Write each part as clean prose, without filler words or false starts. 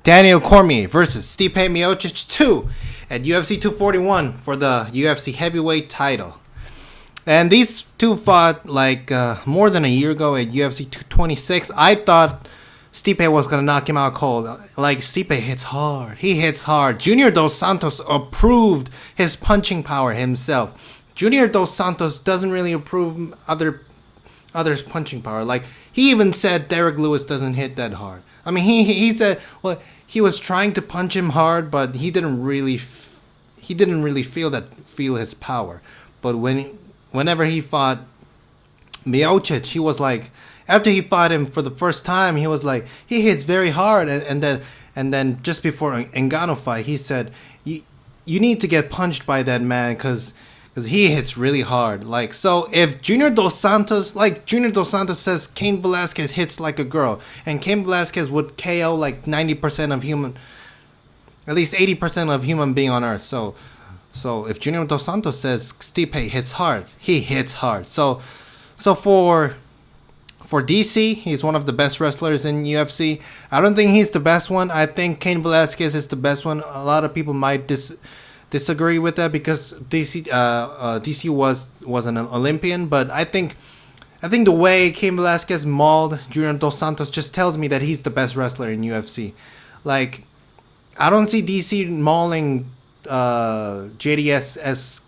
Daniel Cormier versus Stipe Miocic 2 at UFC 241 for the UFC heavyweight title. And these two fought more than a year ago at UFC 226. I thought Stipe was going to knock him out cold. Like, Stipe hits hard. He hits hard. Junior Dos Santos approved his punching power himself. Junior Dos Santos doesn't really approve others' punching power. Like, he even said Derek Lewis doesn't hit that hard. I mean, he said, well, he was trying to punch him hard, but he didn't really feel his power. But whenever he fought Miocic, he was like, after he fought him for the first time, he was like, he hits very hard, and then just before Ngannou fight, he said, you need to get punched by that man because he hits really hard. Like, so if Junior Dos Santos says Cain Velasquez hits like a girl, and Cain Velasquez would KO like 90% of human, at least 80% of human being on earth. So if Junior Dos Santos says Stipe hits hard, he hits hard. So for DC, he's one of the best wrestlers in UFC. I don't think he's the best one. I think Cain Velasquez is the best one. A lot of people might disagree with that because DC was an Olympian, but I think the way Cain Velasquez mauled Junior Dos Santos just tells me that he's the best wrestler in UFC. Like, I don't see DC mauling JDS as,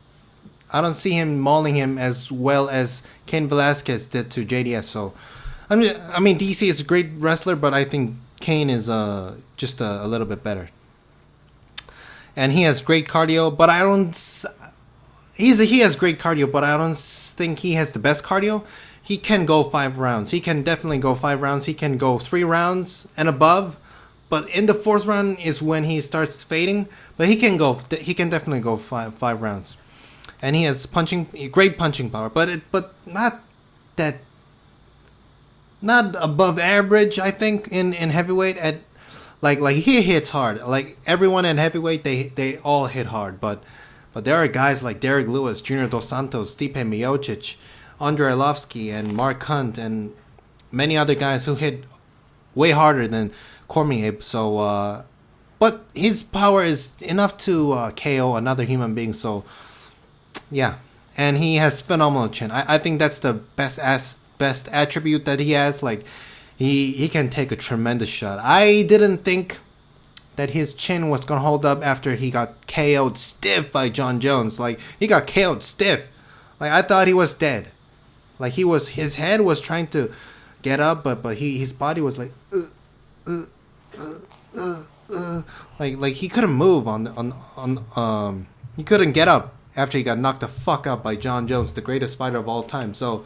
I don't see him mauling him as well as Cain Velasquez did to JDS. So I mean DC is a great wrestler, but I think Cain is just a little bit better. And he has great cardio, but he has great cardio, but I don't think he has the best cardio. He can go 5 rounds. He can definitely go 5 rounds. He can go 3 rounds and above. But in the 4th round is when he starts fading. But he can definitely go five rounds. And he has great punching power, but not above average, I think, in heavyweight. At like he hits hard. Like, everyone in heavyweight, they all hit hard. But there are guys like Derek Lewis, Junior Dos Santos, Stipe Miocic, Andrei Arlovski, and Mark Hunt, and many other guys who hit way harder than Cormier. So, but his power is enough to KO another human being. So, yeah, and he has phenomenal chin. I think that's the best attribute that he has. Like, he can take a tremendous shot. I didn't think that his chin was gonna hold up after he got KO'd stiff by John Jones. Like, he got KO'd stiff. Like, I thought he was dead. Like, his head was trying to get up, but his body was like, like he couldn't move he couldn't get up after he got knocked the fuck out by John Jones, the greatest fighter of all time. So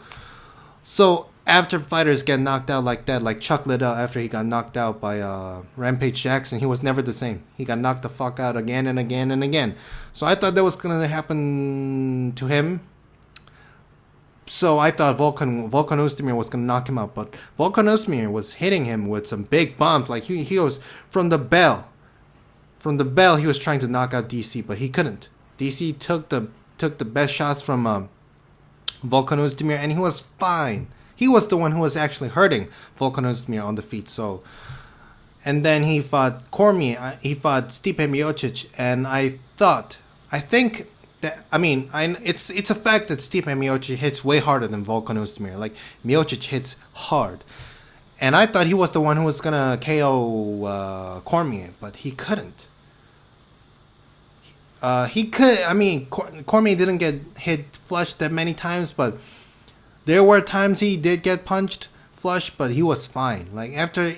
after fighters get knocked out like that, like Chuck Liddell after he got knocked out by Rampage Jackson, he was never the same. He got knocked the fuck out again and again and again. So I thought that was gonna happen to him. So I thought Volkan Oezdemir was gonna knock him out, but Volkan Oezdemir was hitting him with some big bumps. Like, he was from the bell. From the bell, he was trying to knock out DC, but he couldn't. DC took the best shots from Volkan Oezdemir, and he was fine. He was the one who was actually hurting Volkan Oezdemir on the feet. So, and then he fought Cormier. He fought Stipe Miocic, and it's a fact that Stipe Miocic hits way harder than Volkan Oezdemir. Like, Miocic hits hard, and I thought he was the one who was gonna KO Cormier, but he couldn't. Cormier didn't get hit flush that many times, but there were times he did get punched flush, but he was fine. Like,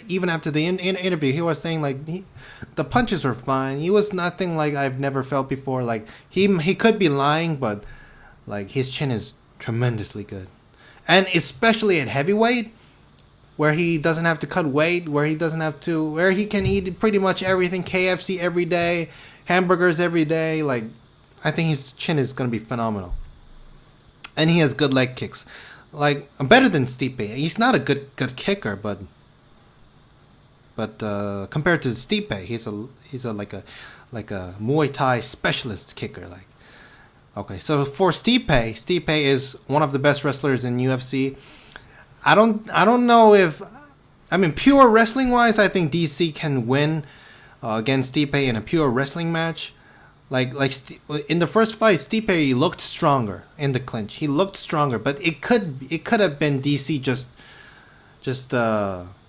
even after the interview, he was saying, like, the punches were fine. He was nothing like I've never felt before. Like, he could be lying, but like, his chin is tremendously good, and especially at heavyweight, where he doesn't have to cut weight, where he can eat pretty much everything, KFC every day, hamburgers every day. Like, I think his chin is gonna be phenomenal, and he has good leg kicks. Like, better than Stipe. He's not a good kicker, but compared to Stipe, he's like a Muay Thai specialist kicker. Like, okay, so for Stipe is one of the best wrestlers in UFC. I don't know if, I mean, pure wrestling wise, I think DC can win against Stipe in a pure wrestling match. In the first fight, Stipe looked stronger in the clinch. He looked stronger, but it could have been DC just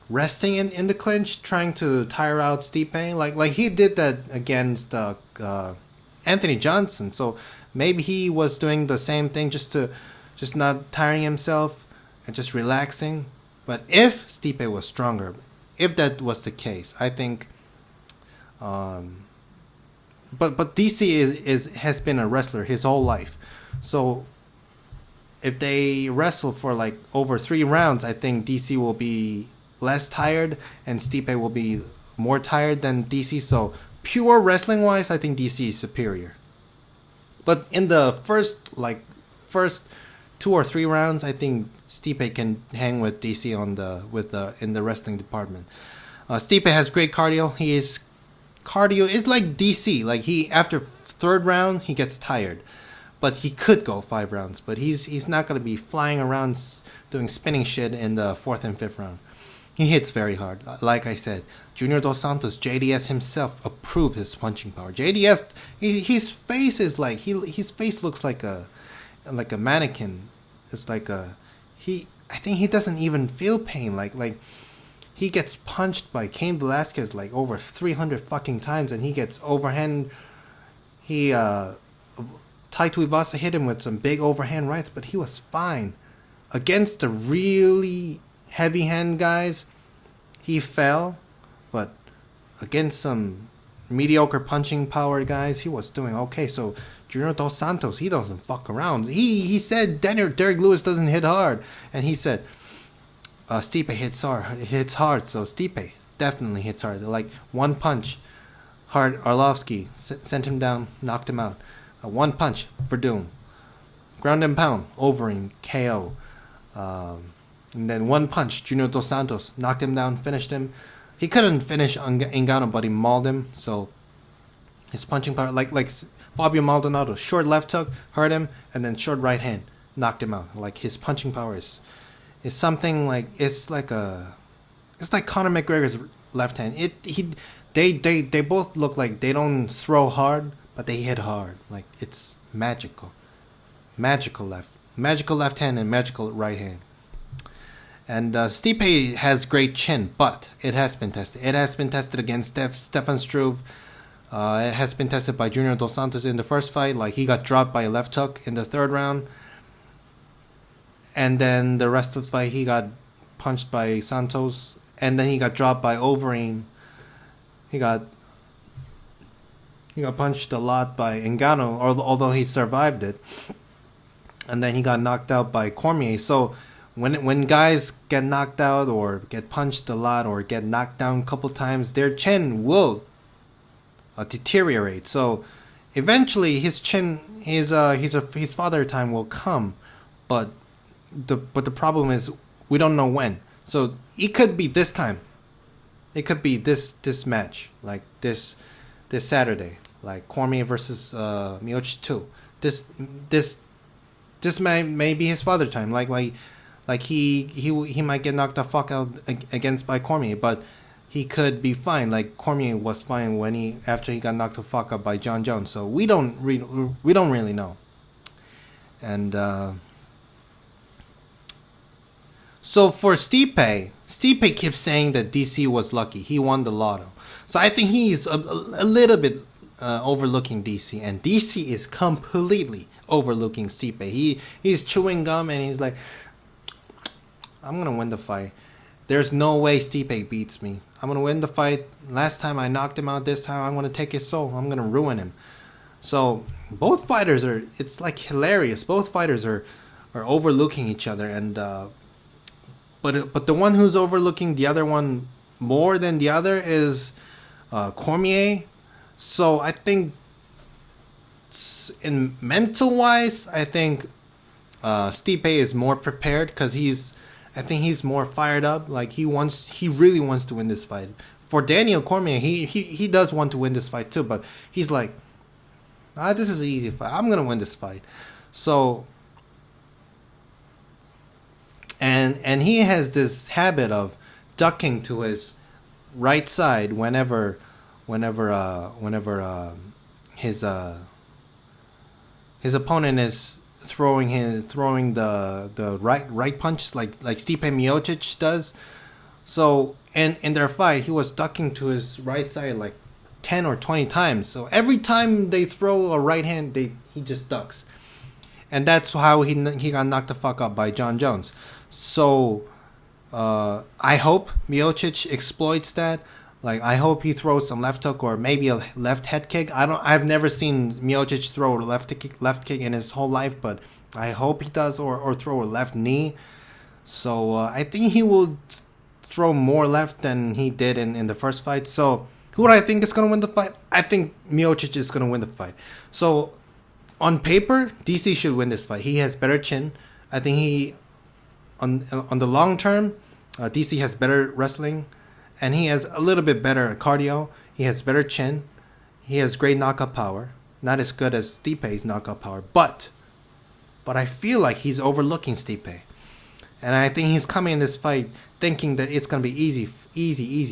resting in the clinch, trying to tire out Stipe. Like he did that against Anthony Johnson. So maybe he was doing the same thing, just not tiring himself and just relaxing. But if Stipe was stronger, if that was the case, I think. But DC is has been a wrestler his whole life, so if they wrestle for like over 3 rounds, I think DC will be less tired and Stipe will be more tired than DC. So pure wrestling wise, I think DC is superior. But in the first 2 or 3 rounds, I think Stipe can hang with DC on the in the wrestling department. Stipe has great cardio. His cardio is like DC. Like he after third round he gets tired, but he could go 5 rounds. But he's not gonna be flying around doing spinning shit in the fourth and fifth round. He hits very hard. Like I said, Junior Dos Santos, JDS himself approved his punching power. JDS, his face is like his face looks like a mannequin. It's like a he. I think he doesn't even feel pain. Like he gets punched by Cain Velasquez like over 300 fucking times, and he gets overhand. Taito Ivasa hit him with some big overhand rights, but he was fine. Against the really heavy hand guys, he fell, but against some mediocre punching power guys, he was doing okay. So Junior Dos Santos, he doesn't fuck around. He said Derek Lewis doesn't hit hard, and he said Stipe hits hard. So Stipe definitely hits hard. Like one punch, hard. Arlovsky sent him down, knocked him out. One punch for Doom. Ground and pound, Overeem, KO. And then one punch, Junior Dos Santos knocked him down, finished him. He couldn't finish Ngannou, but he mauled him. So his punching power, like Fabio Maldonado, short left hook hurt him, and then short right hand knocked him out. Like his punching power is something like it's like Conor McGregor's left hand. They both look like they don't throw hard, but they hit hard. Like it's magical left hand and magical right hand. And Stipe has great chin, but it has been tested. It has been tested against Stefan Struve. It has been tested by Junior Dos Santos in the first fight. Like he got dropped by a left hook in the third round. And then the rest of the fight, he got punched by Santos. And then he got dropped by Overeem. He got punched a lot by Ngannou, although he survived it. And then he got knocked out by Cormier. So when guys get knocked out or get punched a lot or get knocked down a couple times, their chin will deteriorate. So eventually his father time will come, but the problem is we don't know when. So it could be this time. It could be this match, like this Saturday, like Cormier versus Miocic 2. This may be his father time. Like he might get knocked the fuck out against by Cormier, but he could be fine. Like Cormier was fine after he got knocked the fuck out by John Jones. So we don't really know. And so for Stipe keeps saying that DC was lucky. He won the lotto. So I think he's a little bit overlooking DC, and DC is completely overlooking Stipe. He's chewing gum and he's like, I'm gonna win the fight. There's no way Stipe beats me. I'm gonna win the fight. Last time I knocked him out. This time I'm gonna take his soul. I'm gonna ruin him. So both fighters it's like hilarious. Both fighters are overlooking each other, and but the one who's overlooking the other one more than the other is Cormier. So I think in mental wise, I think Stipe is more prepared because I think he's more fired up. Like he really wants to win this fight. For Daniel Cormier, he does want to win this fight too, but he's like, this is an easy fight. I'm gonna win this fight. So and he has this habit of ducking to his right side whenever whenever his his opponent is throwing the right punch like Stipe Miocic does. So in their fight, he was ducking to his right side like 10 or 20 times. So every time they throw a right hand, he just ducks. And that's how he got knocked the fuck up by John Jones. So I hope Miocic exploits that. Like, I hope he throws some left hook or maybe a left head kick. I've never seen Miocic throw a left kick in his whole life, but I hope he does, or throw a left knee. So I think he will throw more left than he did in the first fight. So who do I think is going to win the fight? I think Miocic is going to win the fight. So on paper, DC should win this fight. He has better chin. I think he, on the long term, DC has better wrestling. And he has a little bit better cardio. He has better chin. He has great knockout power. Not as good as Stipe's knockout power. But I feel like he's overlooking Stipe. And I think he's coming in this fight thinking that it's going to be easy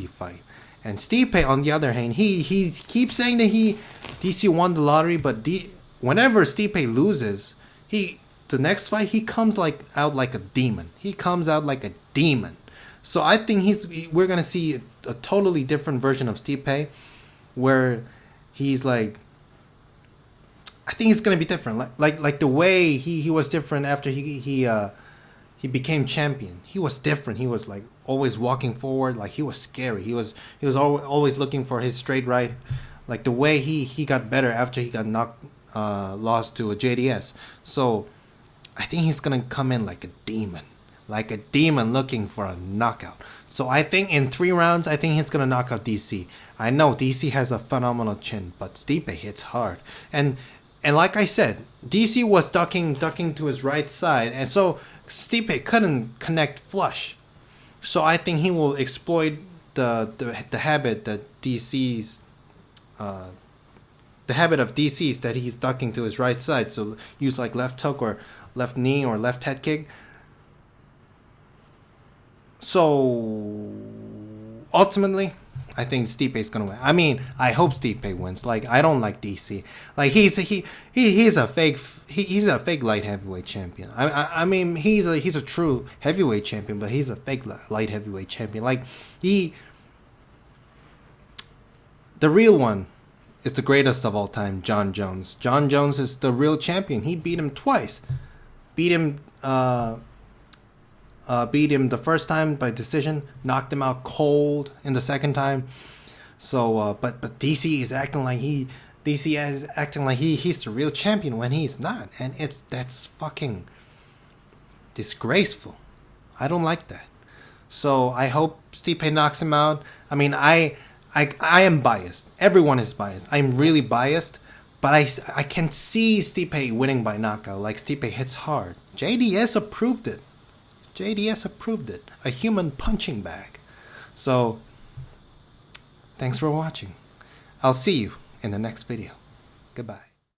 fight. And Stipe, on the other hand, he keeps saying that DC won the lottery. But whenever Stipe loses, the next fight, he comes out like a demon. He comes out like a demon. So I think we're gonna see a totally different version of Stipe, where he's like, I think it's gonna be different. Like the way he was different after he became champion. He was different. He was like always walking forward. Like, he was scary. He was always looking for his straight right. Like the way he got better after he got lost to a JDS. So I think he's gonna come in like a demon. Like a demon looking for a knockout. So I think in 3 rounds, I think he's going to knock out DC. I know DC has a phenomenal chin, but Stipe hits hard. And like I said, DC was ducking to his right side. And so Stipe couldn't connect flush. So I think he will exploit the habit that DC's... the habit of DC's that he's ducking to his right side. So use like left hook or left knee or left head kick. So ultimately, I think Stipe is gonna win. I mean, I hope Stipe wins. Like, I don't like DC. Like, he's a fake light heavyweight champion. I mean, he's a true heavyweight champion, but he's a fake light heavyweight champion. Like, the real one is the greatest of all time, John Jones. John Jones is the real champion. He beat him twice. Beat him the first time by decision, knocked him out cold in the second time. So, but DC is acting like he's the real champion when he's not, and that's fucking disgraceful. I don't like that. So I hope Stipe knocks him out. I mean, I am biased. Everyone is biased. I'm really biased, but I can see Stipe winning by knockout. Like, Stipe hits hard. JDS approved it. A human punching bag. So, thanks for watching. I'll see you in the next video. Goodbye.